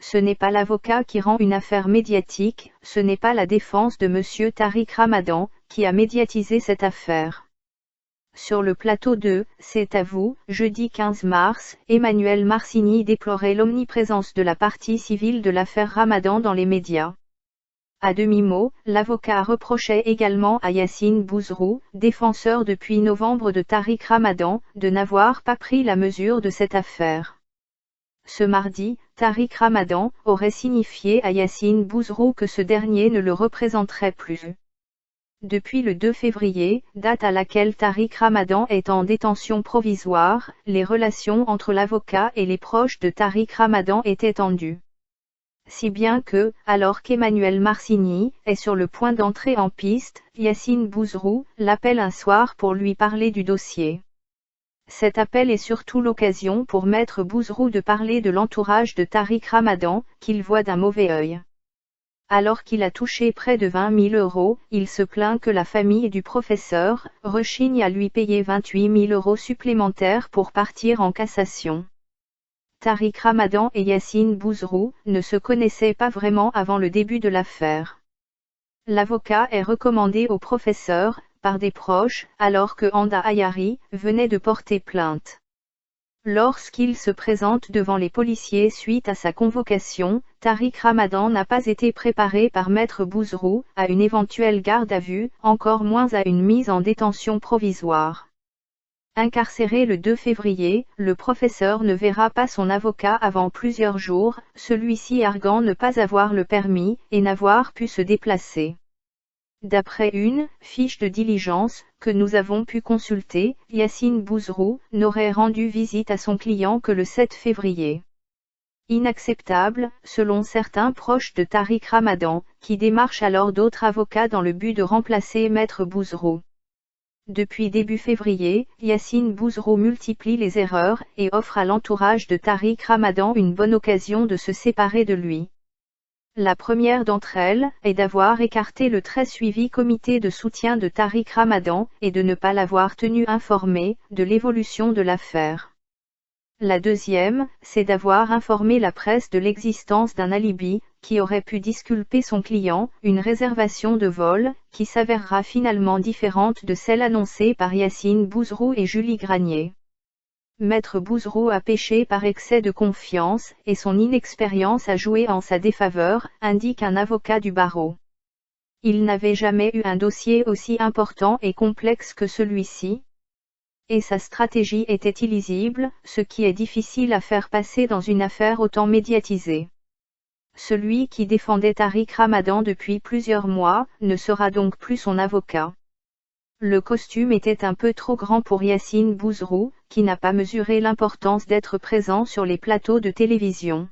Ce n'est pas l'avocat qui rend une affaire médiatique, ce n'est pas la défense de M. Tariq Ramadan, qui a médiatisé cette affaire. Sur le plateau de « C'est à vous », jeudi 15 mars, Emmanuel Marcini déplorait l'omniprésence de la partie civile de l'affaire Ramadan dans les médias. À demi-mot, l'avocat reprochait également à Yassine Bouzrou, défenseur depuis novembre de Tariq Ramadan, de n'avoir pas pris la mesure de cette affaire. Ce mardi, Tariq Ramadan aurait signifié à Yassine Bouzrou que ce dernier ne le représenterait plus. Depuis le 2 février, date à laquelle Tariq Ramadan est en détention provisoire, les relations entre l'avocat et les proches de Tariq Ramadan étaient tendues. Si bien que, alors qu'Emmanuel Marcini est sur le point d'entrer en piste, Yassine Bouzrou l'appelle un soir pour lui parler du dossier. Cet appel est surtout l'occasion pour Maître Bouzrou de parler de l'entourage de Tariq Ramadan, qu'il voit d'un mauvais œil. Alors qu'il a touché près de 20 000 €, il se plaint que la famille du professeur rechigne à lui payer 28 000 € supplémentaires pour partir en cassation. Tariq Ramadan et Yassine Bouzrou ne se connaissaient pas vraiment avant le début de l'affaire. L'avocat est recommandé au professeur par des proches, alors que Anda Ayari venait de porter plainte. Lorsqu'il se présente devant les policiers suite à sa convocation, Tariq Ramadan n'a pas été préparé par Maître Bouzrou à une éventuelle garde à vue, encore moins à une mise en détention provisoire. Incarcéré le 2 février, le professeur ne verra pas son avocat avant plusieurs jours, celui-ci arguant ne pas avoir le permis et n'avoir pu se déplacer. D'après une fiche de diligence que nous avons pu consulter, Yassine Bouzrou n'aurait rendu visite à son client que le 7 février. Inacceptable, selon certains proches de Tariq Ramadan, qui démarchent alors d'autres avocats dans le but de remplacer Maître Bouzrou. Depuis début février, Yassine Bouzrou multiplie les erreurs et offre à l'entourage de Tariq Ramadan une bonne occasion de se séparer de lui. La première d'entre elles est d'avoir écarté le très suivi comité de soutien de Tariq Ramadan et de ne pas l'avoir tenu informé de l'évolution de l'affaire. La deuxième, c'est d'avoir informé la presse de l'existence d'un alibi qui aurait pu disculper son client, une réservation de vol qui s'avérera finalement différente de celle annoncée par Yassine Bouzrou et Julie Granier. Maître Bouzrou a péché par excès de confiance et son inexpérience a joué en sa défaveur, indique un avocat du barreau. Il n'avait jamais eu un dossier aussi important et complexe que celui-ci. Et sa stratégie était illisible, ce qui est difficile à faire passer dans une affaire autant médiatisée. Celui qui défendait Tariq Ramadan depuis plusieurs mois ne sera donc plus son avocat. Le costume était un peu trop grand pour Yassine Bouzrou, qui n'a pas mesuré l'importance d'être présent sur les plateaux de télévision.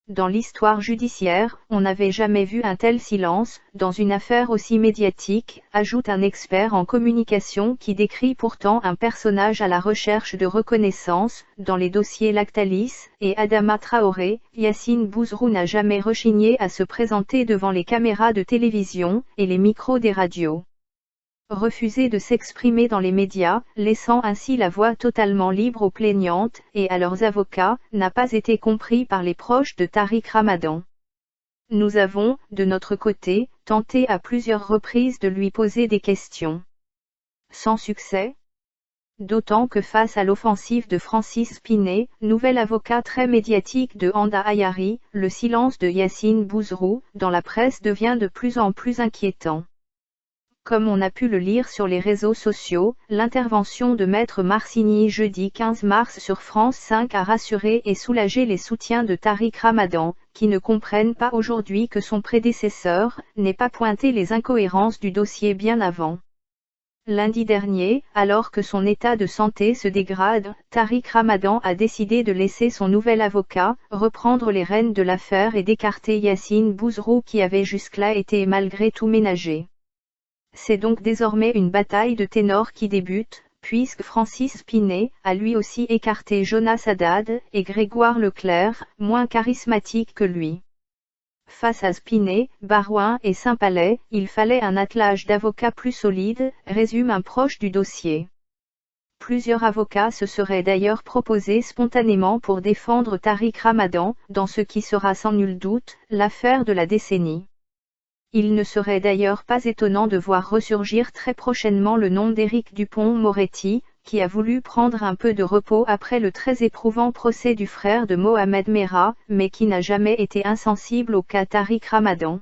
Dans l'histoire judiciaire, on n'avait jamais vu un tel silence, dans une affaire aussi médiatique, ajoute un expert en communication qui décrit pourtant un personnage à la recherche de reconnaissance, dans les dossiers Lactalis et Adama Traoré. Yassine Bouzrou n'a jamais rechigné à se présenter devant les caméras de télévision et les micros des radios. Refuser de s'exprimer dans les médias, laissant ainsi la voie totalement libre aux plaignantes et à leurs avocats, n'a pas été compris par les proches de Tariq Ramadan. Nous avons, de notre côté, tenté à plusieurs reprises de lui poser des questions. Sans succès. D'autant que face à l'offensive de Francis Pinet, nouvel avocat très médiatique de Anda Ayari, le silence de Yassine Bouzrou dans la presse devient de plus en plus inquiétant. Comme on a pu le lire sur les réseaux sociaux, l'intervention de Maître Marcini jeudi 15 mars sur France 5 a rassuré et soulagé les soutiens de Tariq Ramadan, qui ne comprennent pas aujourd'hui que son prédécesseur n'ait pas pointé les incohérences du dossier bien avant. Lundi dernier, alors que son état de santé se dégrade, Tariq Ramadan a décidé de laisser son nouvel avocat reprendre les rênes de l'affaire et d'écarter Yassine Bouzrou qui avait jusque-là été malgré tout ménagé. C'est donc désormais une bataille de ténors qui débute, puisque Francis Pinet a lui aussi écarté Jonas Haddad et Grégoire Leclerc, moins charismatiques que lui. Face à Pinet, Barouin et Saint-Palais, il fallait un attelage d'avocats plus solide, résume un proche du dossier. Plusieurs avocats se seraient d'ailleurs proposés spontanément pour défendre Tariq Ramadan, dans ce qui sera sans nul doute, l'affaire de la décennie. Il ne serait d'ailleurs pas étonnant de voir ressurgir très prochainement le nom d'Éric Dupond-Moretti, qui a voulu prendre un peu de repos après le très éprouvant procès du frère de Mohamed Merah, mais qui n'a jamais été insensible au cas Tariq Ramadan.